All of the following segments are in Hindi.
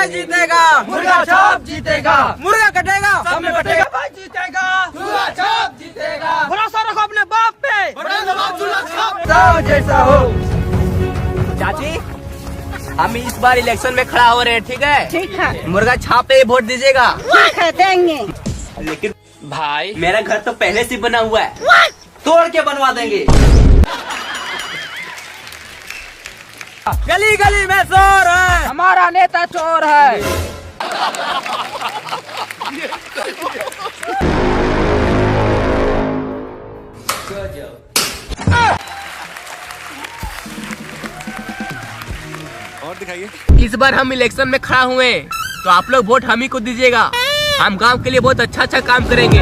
भाई जीतेगा, मुर्गा छाप जीतेगा, मुर्गा कटेगा, सब में बटेगा भाई जीतेगा, मुर्गा छाप जीतेगा। भरोसा रखो अपने बाप पे, बड़ा दबाव चूल्हा छाप। चाहो जैसा हो। चाची, हम इस बार इलेक्शन में खड़ा हो रहे हैं, ठीक है? ठीक है, मुर्गा छाप पे ही वोट दीजिएगा। ठीक है, देंगे। लेकिन भाई मेरा घर तो पहले से बना हुआ है, तोड़ के बनवा देंगे। गली गली में शोर है, हमारा नेता चोर है। और दिखाइए। इस बार हम इलेक्शन में खड़ा हुए हैं, तो आप लोग वोट हम ही को दीजिएगा। हम गांव के लिए बहुत अच्छा अच्छा काम करेंगे।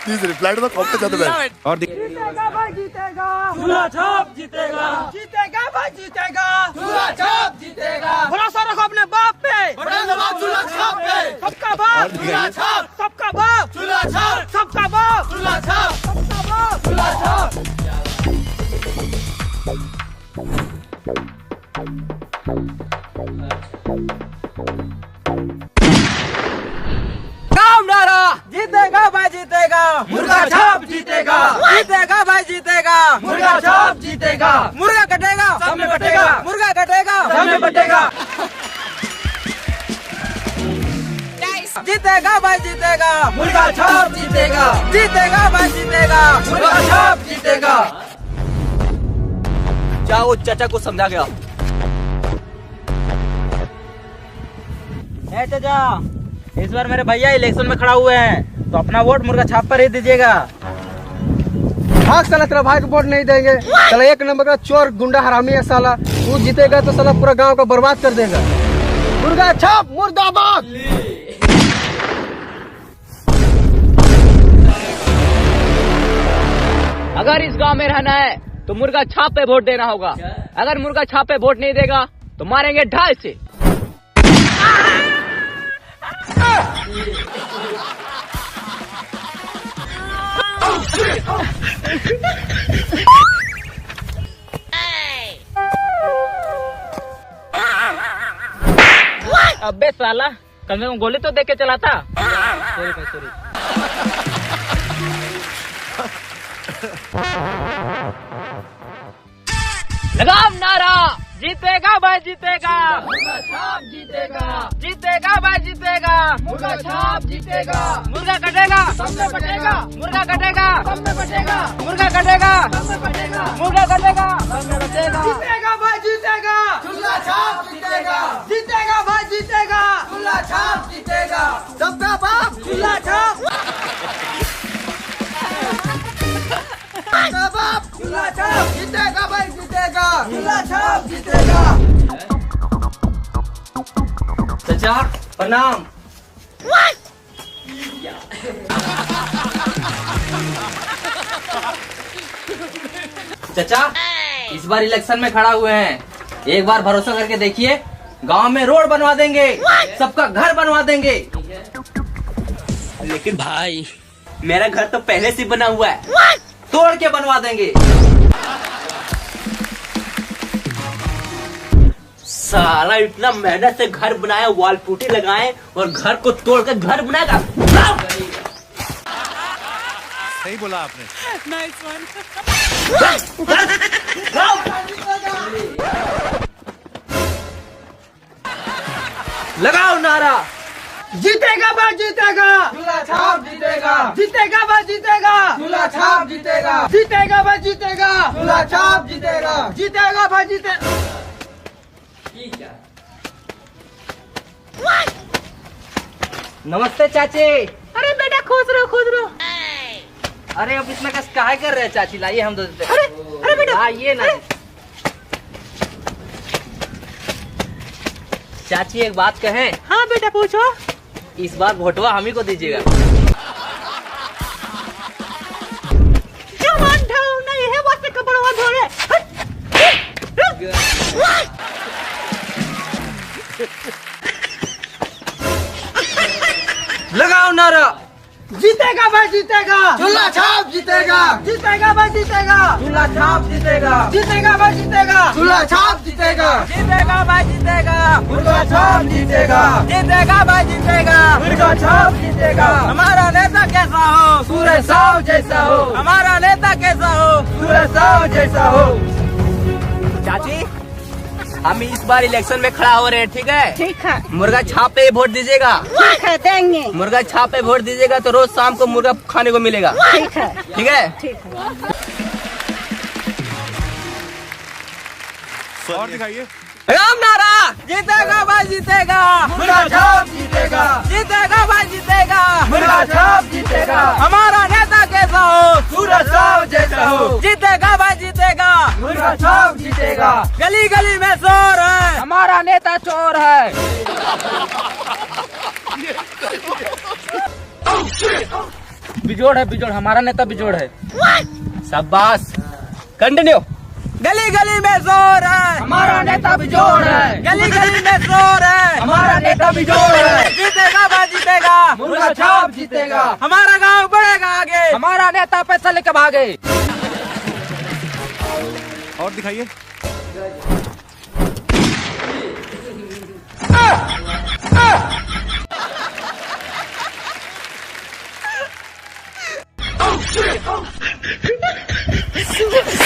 Please reply to the comment on the bell. और जीतेगा भाई जीतेगा, चूल्हा छाप जीतेगा, जीतेगा भाई जीतेगा, चूल्हा छाप जीतेगा, भरोसा रखो अपने बाप पे, बड़ा दबाव चूल्हा छाप पे। सबका बाप, चूल्हा छाप, सबका बाप, चूल्हा छाप, सबका बाप, चूल्हा छाप, सबका बाप, चूल्हा छाप। गाँव नारा जीतेगा भाई जीतेगा, मुर्गा छाप जीतेगा, जीतेगा भाई जीतेगा, मुर्गा छाप जीतेगा, मुर्गा कटेगा, सब में बटेगा, मुर्गा कटेगा, सब में बटेगा। जीतेगा भाई जीतेगा, मुर्गा छाप जीतेगा, जीतेगा भाई जीतेगा, मुर्गा छाप जीतेगा। जाओ चाचा को समझा गया। चाचा, इस बार मेरे भैया इलेक्शन में खड़ा हुए हैं, तो अपना वोट मुर्गा छाप पर ही दीजिएगा। हाँ साला, तेरा भाई को वोट नहीं देंगे। साला एक नंबर का चोर गुंडा हरामी है साला। तू जीतेगा तो साला पूरा गांव को बर्बाद कर देगा। मुर्गा छाप मुर्दाबाद। अगर इस गांव में रहना है तो मुर्गा छाप पे वोट देना होगा। अगर मुर्गा छाप पे वोट नहीं देगा तो मारेंगे ढाल से। अबे साला, कम से कम गोली तो देख के चला था। सॉरी। लगाओ नारा, जीतेगा भाई जीतेगा, मुर्गा छाप जीतेगा, जीतेगा भाई जीतेगा, मुर्गा छाप जीतेगा, मुर्गा कटेगा, सब में बटेगा, मुर्गा कटेगा, सब में बटेगा, मुर्गा कटेगा, सब में बटेगा, मुर्गा कटेगा। सब में बटेगा। जीतेगा भाई जीतेगा, चूल्हा छाप जीतेगा, जीतेगा भाई जीतेगा, चूल्हा छाप जीतेगा, सबका बाप, चूल्हा छाप, सबका बाप। चूल्हा छाप, जीतेगा भाई जीतेगा, चूल्हा छाप जीतेगा। चाचा प्रणाम। चाचा, इस बार इलेक्शन में खड़ा हुए हैं, एक बार भरोसा करके देखिए, गांव में रोड बनवा देंगे, सबका घर बनवा देंगे। लेकिन भाई मेरा घर तो पहले से बना हुआ है, तोड़ के बनवा देंगे। साला इतना मेहनत से घर बनाया, वॉल पुट्टी लगाए और घर को तोड़ कर घर बनाएगा। सही बोला आपने। लगाओ नारा, जीतेगा भाई जीतेगा, चूल्हा छाप जीतेगा, जीतेगा भाई जीतेगा, चूल्हा छाप जीतेगा, जीतेगा भाई जीतेगा, चूल्हा छाप जीतेगा। जीतेगा भाई जीतेगा। नमस्ते चाची। अरे बेटा खुश रहो। अरे अब इतना कष्ट काहे कर रहे हैं चाची? लाइए हम दे देते। अरे बेटा, आइए ना। चाची एक बात कहें, हाँ बेटा पूछो। इस बार वोटवा हम ही को दीजिएगा। जवान ढाल नहीं है, बस कपड़वा धोले। लगाओ नारा, जीतेगा भाई जीतेगा चूल्हा छाप जीतेगा, जीतेगा भाई जीतेगा चूल्हा छाप जीतेगा, जीतेगा भाई जीतेगा चूल्हा छाप जीतेगा, जीतेगा भाई जीतेगा, मुर्गा छाप जीतेगा, जीतेगा भाई जीतेगा, मुर्गा छाप जीतेगा। हमारा नेता कैसा हो, सूरज साव जैसा हो, हमारा नेता कैसा हो। सूरज साव जैसा हो। चाची, हम इस बार इलेक्शन में खड़ा हो रहे हैं, ठीक है? ठीक है, मुर्गा छाप पे वोट दीजिएगा। ठीक है, देंगे। मुर्गा छाप पे वोट दीजिएगा तो रोज शाम को मुर्गा खाने को मिलेगा, ठीक है, ठीक है? ठीक है। और दिखाइए। राम नारा, जीतेगा भाई जीतेगा, मुर्गा छाप जीतेगा, जीतेगा भाई जीतेगा, मुर्गा छाप जीतेगा। हमारा नेता कैसा हो, सूरज साव जैसा हो, जीतेगा भाई जीतेगा, मुर्गा छाप जीतेगा। गली गली में शोर है, हमारा नेता चोर है। बिजोड़ है बिजोड़, हमारा नेता बिजोड़ है। शाबाश, कंटिन्यू। गली गली में शोर है, हमारा नेता बिजोड़ है, गली गली में शोर है, हमारा नेता बिजोड़ है। जीतेगा भाई जीतेगा, मुर्गा छाप जीतेगा, हमारा गांव बढ़ेगा आगे, हमारा नेता पैसा लेकर भागे। और दिखाइए।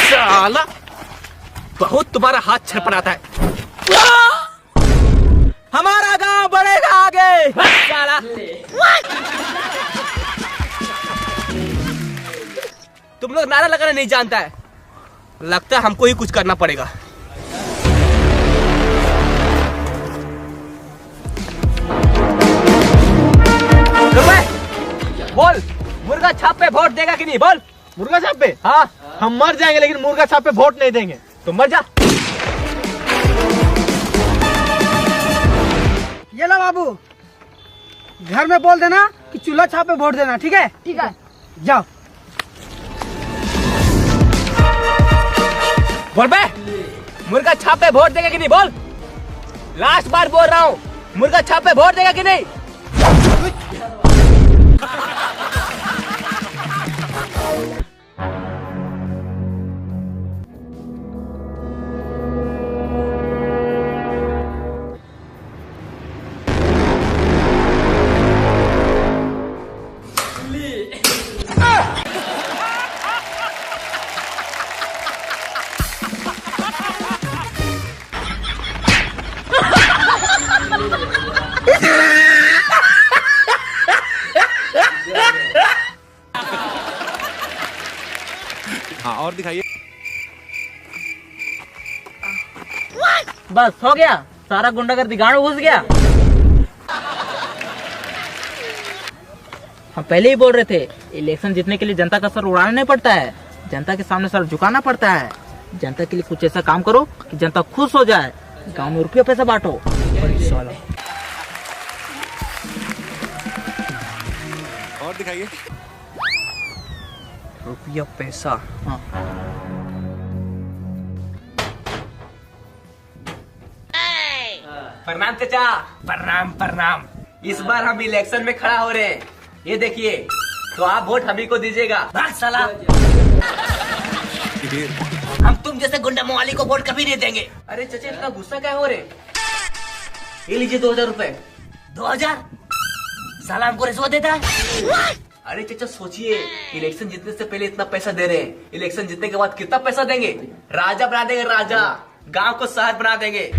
साला, बहुत तुम्हारा हाथ छरपड़ाता है। हमारा गांव बढ़ेगा आगे। साला, तुम लोग नारा लगाना नहीं जानता है, लगता है हमको ही कुछ करना पड़ेगा। रुपए, बोल, मुर्गा छाप पे वोट देगा कि नहीं? बोल। मुर्गा छाप पे हाँ, हम मर जाएंगे लेकिन मुर्गा छाप पे वोट नहीं देंगे। तुम मर जा। ये लो बाबू, घर में बोल देना कि चूल्हा छाप पे वोट देना, ठीक है? ठीक है। जाओ। बोल बे, मुर्गा छाप पे वोट देगा कि नहीं? बोल। लास्ट बार बोल रहा हूँ, मुर्गा छाप पे वोट देगा कि नहीं? हाँ, और दिखाइए। बस हो गया, सारा गुंडागर्दी गांव में घुस गया। हम पहले ही बोल रहे थे, इलेक्शन जीतने के लिए जनता का सर उड़ाना नहीं पड़ता है, जनता के सामने सर झुकाना पड़ता है। जनता के लिए कुछ ऐसा काम करो कि जनता खुश हो जाए, गांव में रुपया पैसा बांटो। और दिखाइए। रुपया पैसा। हाँ। प्रणाम चाचा। प्रणाम प्रणाम। इस बार हम इलेक्शन में खड़ा हो रहे हैं, ये देखिए, तो आप वोट हमी को दीजिएगा। साला, हम तुम जैसे गुंडा मवाली को वोट कभी नहीं देंगे। अरे चाचा, इतना गुस्सा क्या हो रहे? ये लीजिए 2000 रुपए। 2000? साला हमको रिश्वत देता है। अरे चाचा सोचिए, इलेक्शन जीतने से पहले इतना पैसा दे रहे हैं, इलेक्शन जीतने के बाद कितना पैसा देंगे? राजा बना देंगे, राजा। गांव को शहर बना देंगे।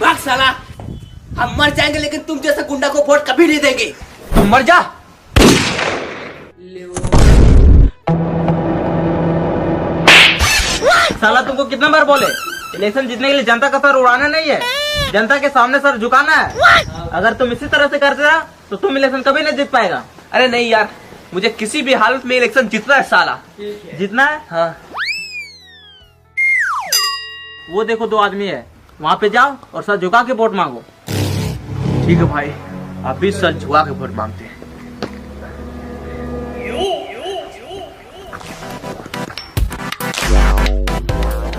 भाग साला, हम मर जाएंगे लेकिन तुम जैसा गुंडा को वोट कभी नहीं देंगे। तुम मर जा। साला तुमको कितना बार बोले, इलेक्शन जीतने के लिए जनता का सर उड़ाना नहीं है, जनता के सामने सर झुकाना है। अगर तुम इसी तरह से करते रहा तो तुम इलेक्शन कभी नहीं जीत पाएगा। अरे नहीं यार, मुझे किसी भी हालत में इलेक्शन जीतना है साला। जीतना है? हाँ। वो देखो 2 आदमी है, वहाँ पे जाओ और सर झुका के वोट मांगो। ठीक है भाई, अभी सर झुका के वोट मांगते हैं।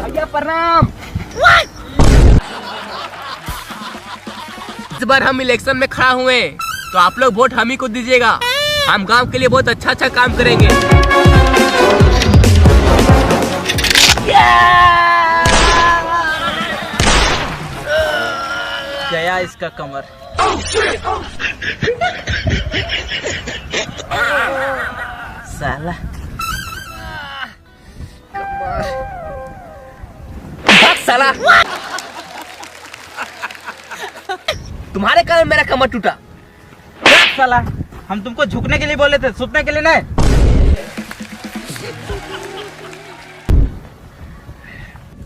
भैया प्रणाम। इस बार हम इलेक्शन में खड़ा हुए तो आप लोग वोट हम ही को दीजिएगा। हम गांव के लिए बहुत अच्छा काम करेंगे। गया इसका कमर। साला भाग साला। तुम्हारे कारण मेरा कमर टूटा। साला, हम तुमको झुकने के लिए बोले थे, सुतने के लिए नहीं।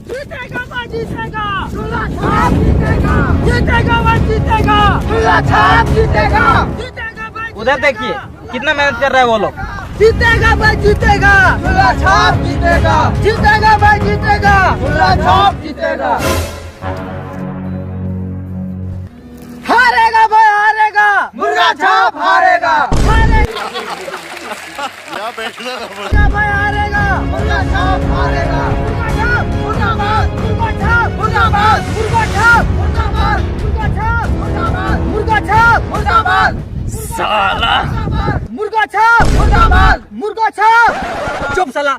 जीतेगा भाई जीतेगा, चूल्हा छाप जीतेगा, जीतेगा भाई जीतेगा, चूल्हा छाप जीतेगा, जीतेगा भाई उधर देखिए कितना मेहनत कर रहा है वो लोग। जीतेगा भाई जीतेगा, चूल्हा छाप जीतेगा, जीतेगा भाई जीतेगा, चूल्हा छाप जीतेगा। हारेगा भाई हारेगा, मुर्गा छाप हारेगा, हारेगा यहाँ बैठना भाई हारेगा, मुर्गा छाप हारेगा। मुर्गा छाप मुर्दाबाद, मुर्गा छाप मुर्दाबाद, मुर्गा छाप मुर्दाबाद, मुर्गा छाप मुर्दाबाद, मुर्गा छाप मुर्दाबाद, साला मुर्गा छाप मुर्दाबाद, मुर्गा छाप। चुप साला,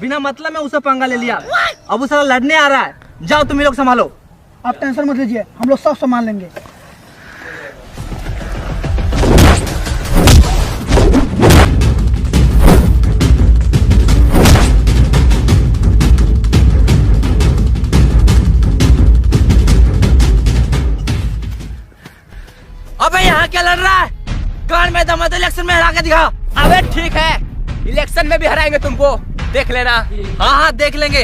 बिना मतलब में उसे पंगा ले लिया। अब वो साला लड़ने आ रहा है। जाओ तुम लोग संभालो। आप टेंशन मत लीजिए, हम लोग सब संभाल लेंगे। अबे यहाँ क्या लड़ रहा है? कान में दम है तो इलेक्शन में हरा के दिखा। अबे ठीक है, इलेक्शन में भी हराएंगे तुमको, देख लेना। हाँ देख लेंगे।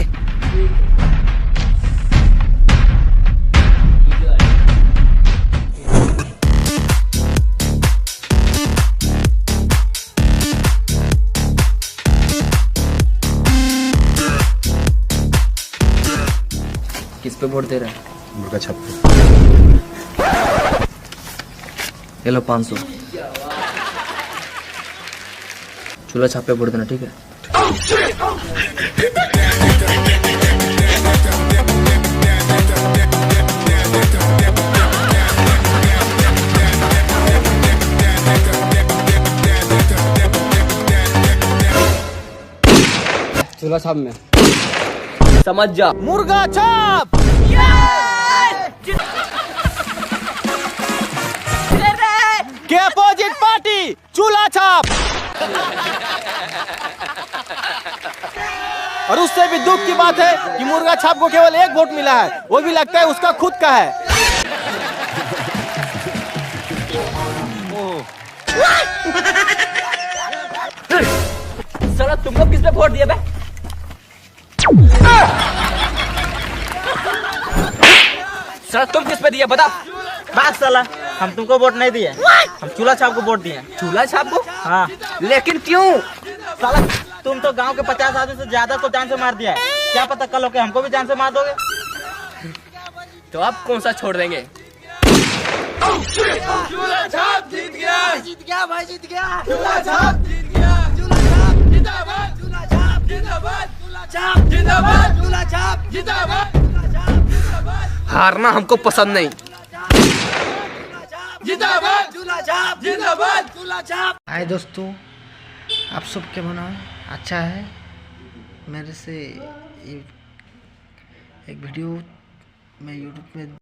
किस पे वोट दे रहा है? मुर्गा छाप ये लो 500। चूल्हा छाप पे वोट देना, ठीक है? चूल्हा छाप में समझ जा। मुर्गा छाप। के अपोजिट पार्टी चूल्हा छाप। और उससे भी दुख की बात है कि मुर्गा छाप को केवल एक वोट मिला है, वो भी लगता है उसका खुद का है। साला तुम लोग किस पे वोट दिए बे? साला तुम किस पे दिए बता? भाग साला, हम तुमको वोट नहीं दिए, हम चूल्हा छाप को वोट दिए। चूल्हा छाप को? हाँ लेकिन क्यों? साला, तुम तो गांव के 50 आदमी से ज्यादा को जान से मार दिया है। क्या पता कल होके हमको भी जान से मार दोगे। तो अब कौन सा छोड़ देंगे? चूल्हा छाप जीत गया, जीत गया भाई जीत गया, चूल्हा छाप जीत गया, चूल्हा छाप जिंदाबाद, चूल्हा छाप जिंदाबाद, चूल्हा छाप जिंदाबाद, चूल्हा छाप जिंदाबाद, चूल्हा छाप जिंदाबाद, हारना हमको पसंद नहीं। जिंदाबाद, चूल्हा छाप जिंदाबाद, चूल्हा छाप। हाय दोस्तों, आप सब क्या बना अच्छा है। मेरे से एक वीडियो मैं यूट्यूब में